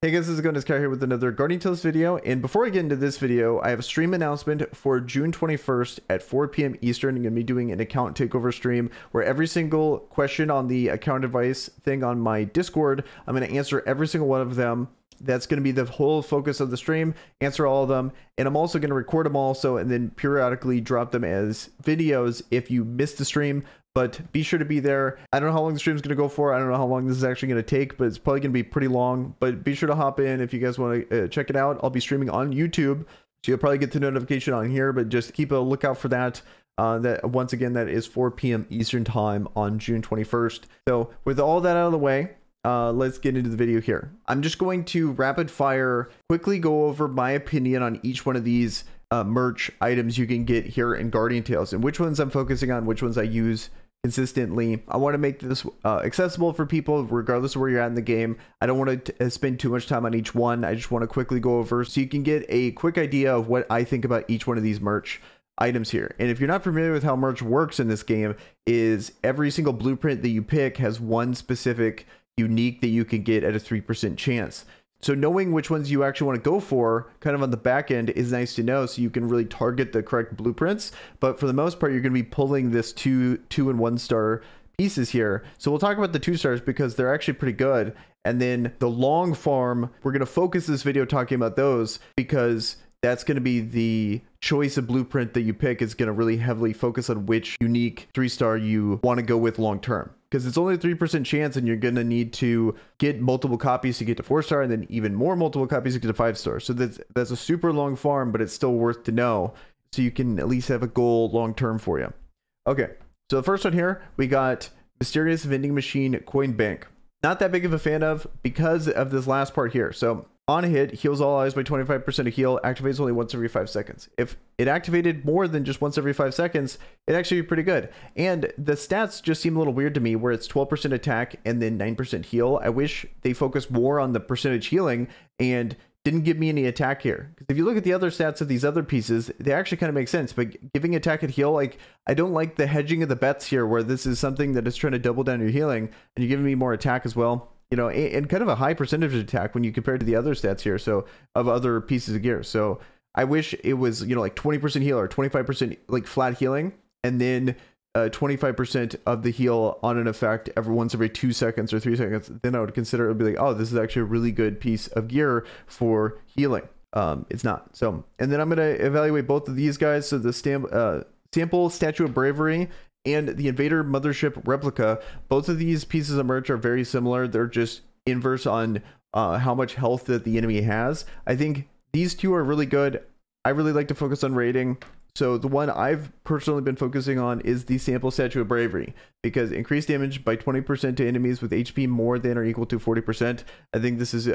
Hey guys, this is Gunners here with another Guardian Tales video, and before I get into this video, I have a stream announcement for June 21st at 4 p.m. Eastern. I'm going to be doing an account takeover stream where every single question on the account advice thing on my Discord, I'm going to answer every single one of them. That's going to be the whole focus of the stream, answer all of them, and I'm also going to record them also and then periodically drop them as videos if you missed the stream. But be sure to be there. I don't know how long the stream is going to go for. I don't know how long this is actually going to take, but it's probably going to be pretty long. But be sure to hop in if you guys want to check it out. I'll be streaming on YouTube, so you'll probably get the notification on here, but just keep a lookout for that. That once again, that is 4 p.m. Eastern time on June 21st. So with all that out of the way, let's get into the video here. I'm just going to rapid fire quickly go over my opinion on each one of these merch items you can get here in Guardian Tales and which ones I'm focusing on, which ones I use consistently. I want to make this accessible for people regardless of where you're at in the game. I don't want to spend too much time on each one. I just want to quickly go over so you can get a quick idea of what I think about each one of these merch items here. And if you're not familiar with how merch works in this game, is every single blueprint that you pick has one specific unique that you can get at a 3% chance. So knowing which ones you actually want to go for kind of on the back end is nice to know, so you can really target the correct blueprints. But for the most part, you're going to be pulling this two and 1 star pieces here. So we'll talk about the 2 stars because they're actually pretty good. And then the long farm, we're going to focus this video talking about those because that's going to be the choice of blueprint that you pick is going to really heavily focus on which unique 3-star you want to go with long term. Because it's only a 3% chance and you're going to need to get multiple copies to get to 4-star and then even more multiple copies to get to 5-star. So that's a super long farm, but it's still worth to know. So you can at least have a goal long term for you. Okay, so the first one here, we got Mysterious Vending Machine Coin Bank. Not that big of a fan of because of this last part here. So on a hit, heals all allies by 25% of heal, activates only once every 5 seconds. If it activated more than just once every 5 seconds, it'd actually be pretty good. And the stats just seem a little weird to me where it's 12% attack and then 9% heal. I wish they focused more on the percentage healing and didn't give me any attack here. Because if you look at the other stats of these other pieces, they actually kind of make sense. But giving attack and heal, like, I don't like the hedging of the bets here where this is something that is trying to double down your healing and you're giving me more attack as well. You know, and kind of a high percentage of attack when you compare to the other stats here, so of other pieces of gear. So I wish it was, you know, like 20% heal or 25% like flat healing, and then 25% of the heal on an effect once every 2 seconds or 3 seconds. Then I would consider it would be like, oh, this is actually a really good piece of gear for healing. It's not. So, and then I'm going to evaluate both of these guys. So the sample Statue of Bravery and the Invader Mothership Replica, both of these pieces of merch are very similar. They're just inverse on how much health that the enemy has. I think these two are really good. I really like to focus on rating. So the one I've personally been focusing on is the Sample Statue of Bravery, because increased damage by 20% to enemies with HP more than or equal to 40%. I think this is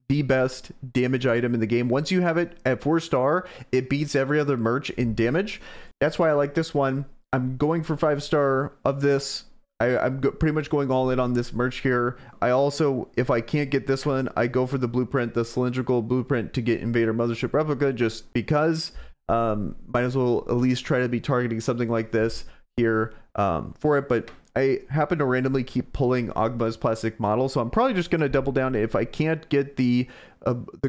the best damage item in the game. Once you have it at 4-star, it beats every other merch in damage. That's why I like this one. I'm going for 5-star of this. I'm pretty much going all in on this merch here. I also, if I can't get this one, I go for the blueprint, the cylindrical blueprint to get Invader Mothership Replica, just because might as well at least try to be targeting something like this here for it. But I happen to randomly keep pulling Ogma's plastic model, so I'm probably just going to double down. If I can't get the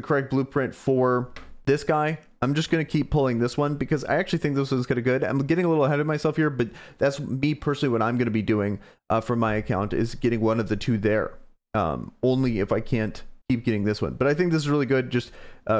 correct blueprint for this guy, I'm just going to keep pulling this one because I actually think this one's kind of good. I'm getting a little ahead of myself here, but that's me personally what I'm going to be doing for my account is getting one of the two there. Only if I can't keep getting this one. But I think this is really good. Just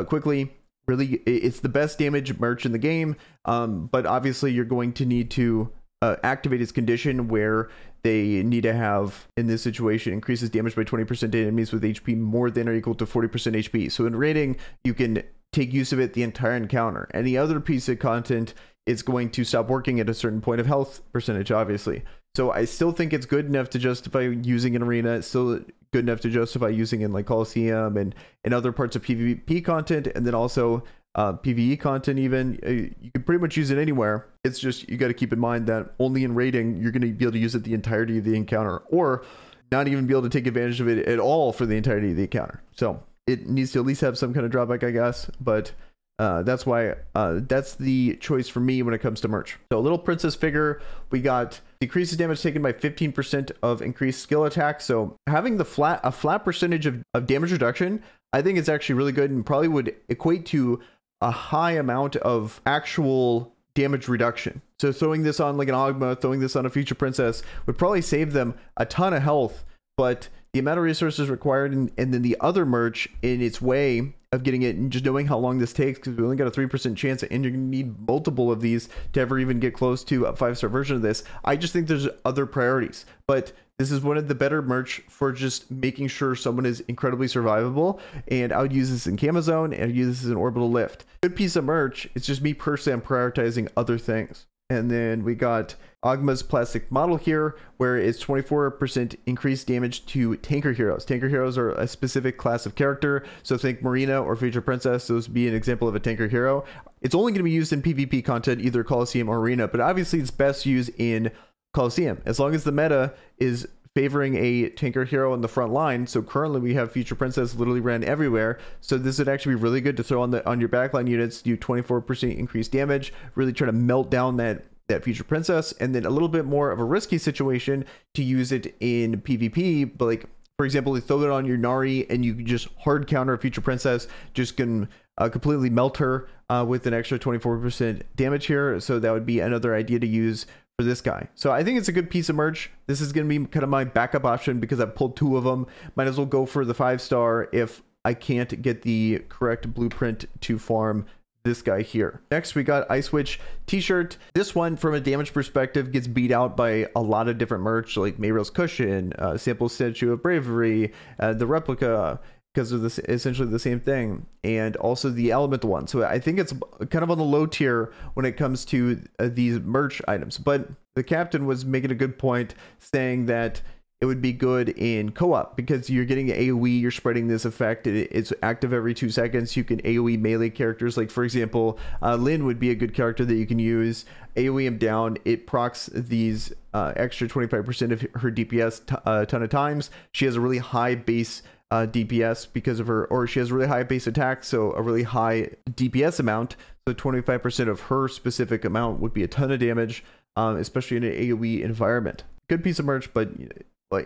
quickly, really, it's the best damage merch in the game. But obviously you're going to need to activate its condition where they need to have, in this situation, increases damage by 20% to enemies with HP more than or equal to 40% HP. So in rating, you can take use of it the entire encounter. Any other piece of content is going to stop working at a certain point of health percentage, obviously. So I still think it's good enough to justify using in arena. It's still good enough to justify using in like Coliseum and other parts of PvP content, and then also PvE content even. You can pretty much use it anywhere. It's just you got to keep in mind that only in raiding you're going to be able to use it the entirety of the encounter, or not even be able to take advantage of it at all for the entirety of the encounter. So it needs to at least have some kind of drawback, I guess. But that's why that's the choice for me when it comes to merch. So little princess figure, we got decreases damage taken by 15% of increased skill attack. So having a flat percentage of damage reduction, I think it's actually really good and probably would equate to a high amount of actual damage reduction. So throwing this on like an Ogma, throwing this on a future princess would probably save them a ton of health, but the amount of resources required and then the other merch in its way of getting it, and just knowing how long this takes, because we only got a 3% chance and you're gonna need multiple of these to ever even get close to a 5-star version of this. I just think there's other priorities, but this is one of the better merch for just making sure someone is incredibly survivable. And I would use this in Camo Zone and I'd use this as an orbital lift. Good piece of merch. It's just me personally, I'm prioritizing other things. And then we got Ogma's plastic model here, where it's 24% increased damage to tanker heroes. Tanker heroes are a specific class of character. So think Marina or Future Princess. Those would be an example of a tanker hero. It's only going to be used in PvP content, either Coliseum or Arena, but obviously it's best used in Coliseum, as long as the meta is favoring a tanker hero in the front line. So currently we have Future Princess literally ran everywhere. So this would actually be really good to throw on your backline units, do 24% increased damage, really try to melt down that Future Princess, and then a little bit more of a risky situation to use it in PvP. But like, for example, you throw it on your Nari and you just hard counter a Future Princess, just can completely melt her with an extra 24% damage here. So that would be another idea to use for this guy. So I think it's a good piece of merch. This is going to be kind of my backup option because I've pulled 2 of them. Might as well go for the 5-star if I can't get the correct blueprint to farm this guy here. Next, we got Ice Witch t-shirt. This one, from a damage perspective, gets beat out by a lot of different merch, like Mayril's Cushion, sample statue of Bravery, the replica, because of this essentially the same thing, and also the elemental one. So I think it's kind of on the low tier when it comes to these merch items. But the captain was making a good point, saying that it would be good in co-op because you're getting AoE, you're spreading this effect, it's active every 2 seconds. You can AoE melee characters, like for example Lynn would be a good character that you can use. AoE him down, it procs these extra 25% of her DPS a ton of times. She has a really high base DPS because of her, or she has really high base attack, so a really high DPS amount. So 25% of her specific amount would be a ton of damage, especially in an AoE environment. Good piece of merch, but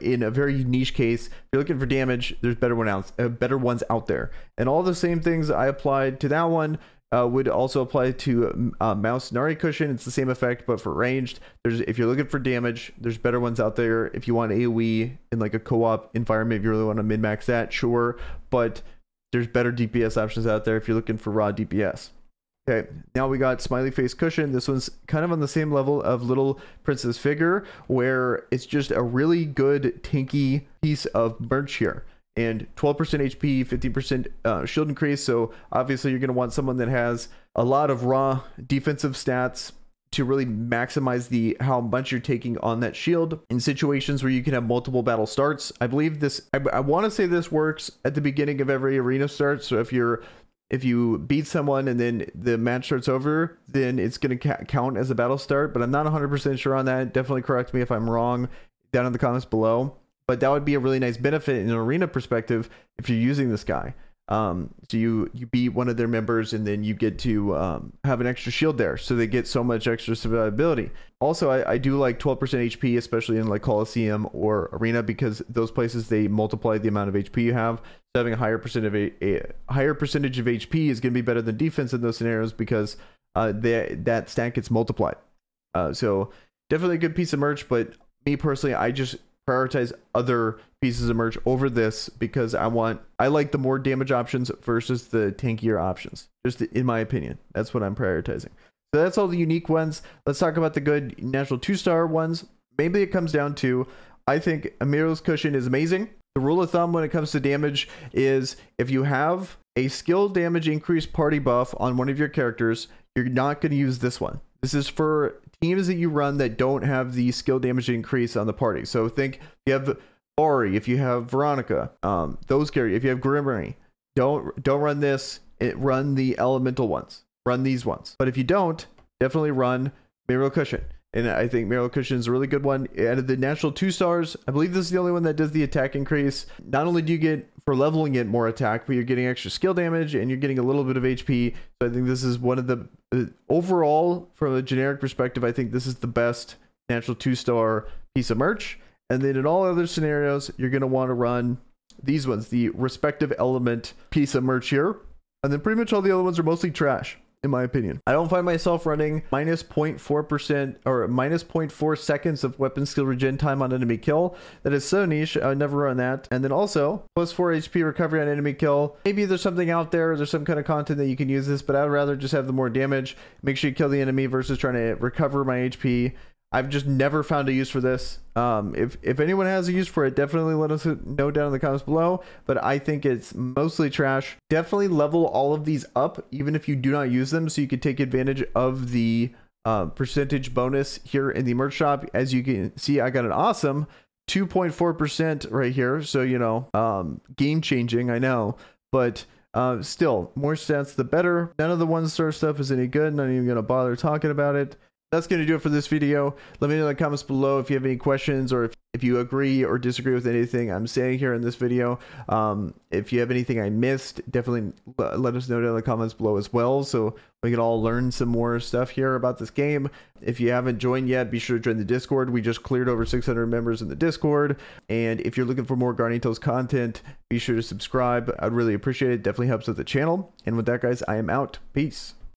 in a very niche case, if you're looking for damage, there's better ones out there. And all the same things I applied to that one would also apply to Mouse Nari Cushion. It's the same effect, but for ranged. If you're looking for damage, there's better ones out there. If you want AoE in like a co-op environment, if you really want to min-max that, sure. But there's better DPS options out there if you're looking for raw DPS. Okay, now we got Smiley Face Cushion. This one's kind of on the same level of Little Princess Figure, where it's just a really good tanky piece of merch here. And 12% HP, 15% shield increase. So obviously you're going to want someone that has a lot of raw defensive stats to really maximize how much you're taking on that shield in situations where you can have multiple battle starts. I believe this, I want to say this works at the beginning of every arena start. So if you beat someone and then the match starts over, then it's going to count as a battle start. But I'm not 100% sure on that. Definitely correct me if I'm wrong down in the comments below. But that would be a really nice benefit in an arena perspective if you're using this guy. So you beat one of their members and then you get to have an extra shield there. So they get so much extra survivability. Also, I do like 12% HP, especially in like Coliseum or Arena, because those places, they multiply the amount of HP you have. So having a higher percentage of HP is going to be better than defense in those scenarios because that stat gets multiplied. So definitely a good piece of merch, but me personally, I just prioritize other pieces of merch over this because I like the more damage options versus the tankier options, just in my opinion. That's what I'm prioritizing. So that's all the unique ones. Let's talk about the good natural 2-star ones. Maybe it comes down to, I think Mayril's Cushion is amazing. The rule of thumb when it comes to damage is if you have a skill damage increase party buff on one of your characters, you're not going to use this one. This is for teams that you run that don't have the skill damage increase on the party. So think if you have Ori, if you have Veronica, those characters, if you have Grimmery, don't run this. Run the elemental ones. Run these ones. But if you don't, definitely run Mayril's Cushion. And I think Mayril's Cushion is a really good one. Out of the natural 2-stars, I believe this is the only one that does the attack increase. Not only do you get, for leveling it, more attack, but you're getting extra skill damage and you're getting a little bit of HP. So I think this is one of the, overall, from a generic perspective, I think this is the best natural 2-star piece of merch. And then in all other scenarios, you're going to want to run these ones, the respective element piece of merch here. And then pretty much all the other ones are mostly trash, in my opinion. I don't find myself running minus 0.4% or minus 0.4 seconds of weapon skill regen time on enemy kill. That is so niche. I would never run that. And then also plus 4 HP recovery on enemy kill. Maybe there's something out there. There's some kind of content that you can use this, but I would rather just have the more damage. Make sure you kill the enemy versus trying to recover my HP. I've just never found a use for this. If anyone has a use for it, definitely let us know down in the comments below. But I think it's mostly trash. Definitely level all of these up, even if you do not use them, so you could take advantage of the percentage bonus here in the merch shop. As you can see, I got an awesome 2.4% right here. So, you know, game changing, I know. But still, more stats, the better. None of the one-star stuff is any good. Not even going to bother talking about it. That's going to do it for this video. Let me know in the comments below if you have any questions or if you agree or disagree with anything I'm saying here in this video. If you have anything I missed, definitely let us know down in the comments below as well, so we can all learn some more stuff here about this game. If you haven't joined yet, be sure to join the Discord. We just cleared over 600 members in the Discord. And if you're looking for more Guardian Tales content, be sure to subscribe. I'd really appreciate it. Definitely helps with the channel. And with that, guys, I am out. Peace.